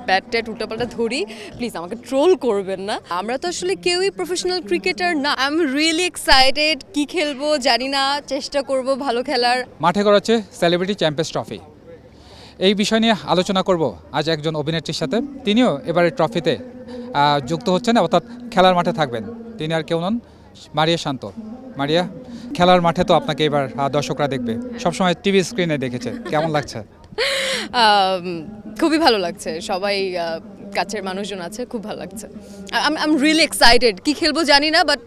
Bat ট্যাট উল্টাপাল্টা ধরি, please আমাকে ট্রোল করবেন না। আমরা তো আসলে কেউই প্রফেশনাল ক্রিকেটার না। আই এম রিয়েলি এক্সাইটেড, কি খেলবো জানি না, চেষ্টা করব ভালো খেলার। মাঠে গড়াচ্ছে সেলিব্রিটি চ্যাম্পিয়ন্স ট্রফি, এই বিষয় নিয়ে আলোচনা করব আজ একজন অভিনেত্রীর সাথে। তিনিও এবারে ট্রফিতে যুক্ত হচ্ছেন, অর্থাৎ খেলার মাঠে থাকবেন। তিনি আর কেউ নন, মারিয়া শান্ত। মারিয়া, খেলার মাঠে তো আপনাকে এবার দর্শকরা দেখবে, সবসময় টিভি স্ক্রিনে দেখেছে, কেমন লাগছে? খুবই ভালো লাগছে, সবাই কাছের মানুষজন আছে, খুব ভালো লাগছে। আই এম রিয়েলি এক্সাইটেড, কি খেলবো জানি না, বাট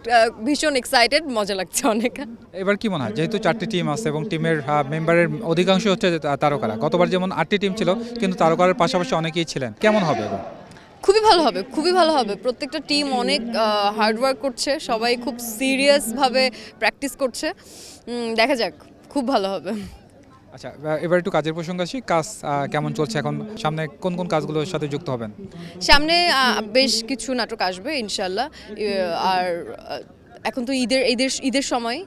ভীষণ এক্সাইটেড, মজা লাগছে অনেক। এবার কি মনে হয়, যেহেতু 4টি টিম আছে এবং টিমের মেম্বারের অধিকাংশ হচ্ছে তারকারা, গতবার যেমন 8টি টিম ছিল কিন্তু তারকার পাশাপাশি অনেকেই ছিলেন, কেমন হবে এবার? খুবই ভালো হবে, খুবই ভালো হবে। প্রত্যেকটা টিম অনেক হার্ডওয়ার্ক করছে, সবাই খুব সিরিয়াসভাবে প্র্যাকটিস করছে। দেখা যাক, খুব ভালো হবে। আচ্ছা, এবার একটু কাজের প্রসঙ্গ আসি। কাজ কেমন চলছে এখন? সামনে কোন কোন কাজগুলোর সাথে যুক্ত হবেন? সামনে বেশ কিছু নাটক আসবে ইনশাল্লাহ। আর এখন তো ঈদের সময়,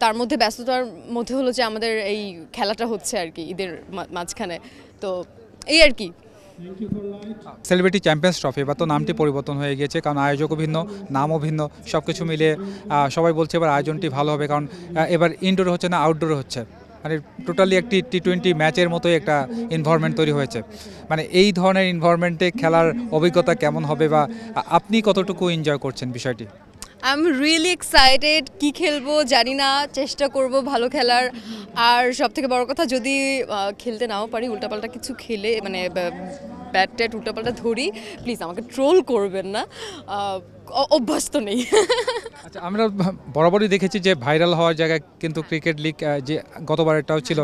তার মধ্যে ব্যস্ততার মধ্যে হলো যে আমাদের এই খেলাটা হচ্ছে আর কি ঈদের মাঝখানে, তো এই আর কি। সেলিব্রিটি চ্যাম্পিয়ন্স ট্রফি, বা তো নামটি পরিবর্তন হয়ে গিয়েছে, কারণ আয়োজকও ভিন্ন, নামও ভিন্ন, সব কিছু মিলিয়ে সবাই বলছে এবার আয়োজনটি ভালো হবে, কারণ এবার ইনডোরে হচ্ছে না, আউটডোরে হচ্ছে। মানে টোটালি একটি টি-20 ম্যাচের মতোই একটা এনভায়রনমেন্ট তৈরি হয়েছে। মানে এই ধরনের এনভায়রনমেন্টে খেলার অভিজ্ঞতা কেমন হবে, বা আপনি কতটুকু এনজয় করছেন বিষয়টি? আই এম রিয়েলি এক্সাইটেড, কি খেলবো জানি না, চেষ্টা করব ভালো খেলার। আর সবথেকে বড় কথা, যদি খেলতে নাও পারি, উল্টাপাল্টা কিছু খেলে, মানে ব্যাট ট্যাট উল্টাপাল্টা ধরি, প্লিজ আমাকে ট্রোল করবেন না, অভ্যাস তো নেই। আচ্ছা, আমরা বরাবরই দেখেছি যে ভাইরাল হওয়ার জায়গায় কিন্তু ক্রিকেট লিগ, যে গতবার এটাও ছিল,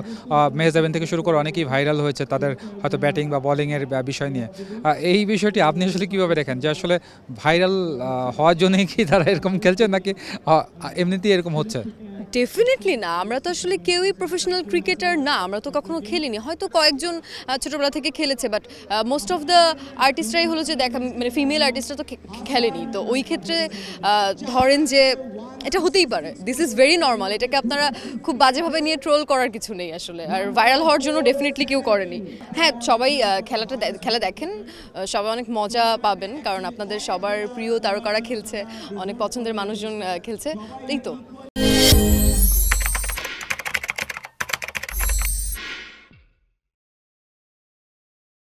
মেহজাবিন থেকে শুরু করে অনেকেই ভাইরাল হয়েছে তাদের হয়তো ব্যাটিং বা বোলিংয়ের বিষয় নিয়ে। এই বিষয়টি আপনি আসলে কীভাবে দেখেন, যে আসলে ভাইরাল হওয়ার জন্যই কি তারা এরকম খেলছেন, নাকি এমনিতেই এরকম হচ্ছে? ডেফিনেটলি না, আমরা তো আসলে কেউই প্রফেশনাল ক্রিকেটার না, আমরা তো কখনো খেলিনি। হয়তো কয়েকজন ছোটোবেলা থেকে খেলেছে, বাট মোস্ট অফ দ্য আর্টিস্টরাই হলো যে দেখা, মানে ফিমেল আর্টিস্টরা তো খেলেনি। তো ওই ক্ষেত্রে ধরেন যে এটা হতেই পারে, দিস ইজ ভেরি নর্মাল। এটাকে আপনারা খুব বাজেভাবে নিয়ে ট্রোল করার কিছু নেই আসলে। আর ভাইরাল হওয়ার জন্য ডেফিনেটলি কেউ করেনি। হ্যাঁ, সবাই খেলা দেখেন, সবাই অনেক মজা পাবেন, কারণ আপনাদের সবার প্রিয় তারকারা খেলছে, অনেক পছন্দের মানুষজন খেলছে, এই তো।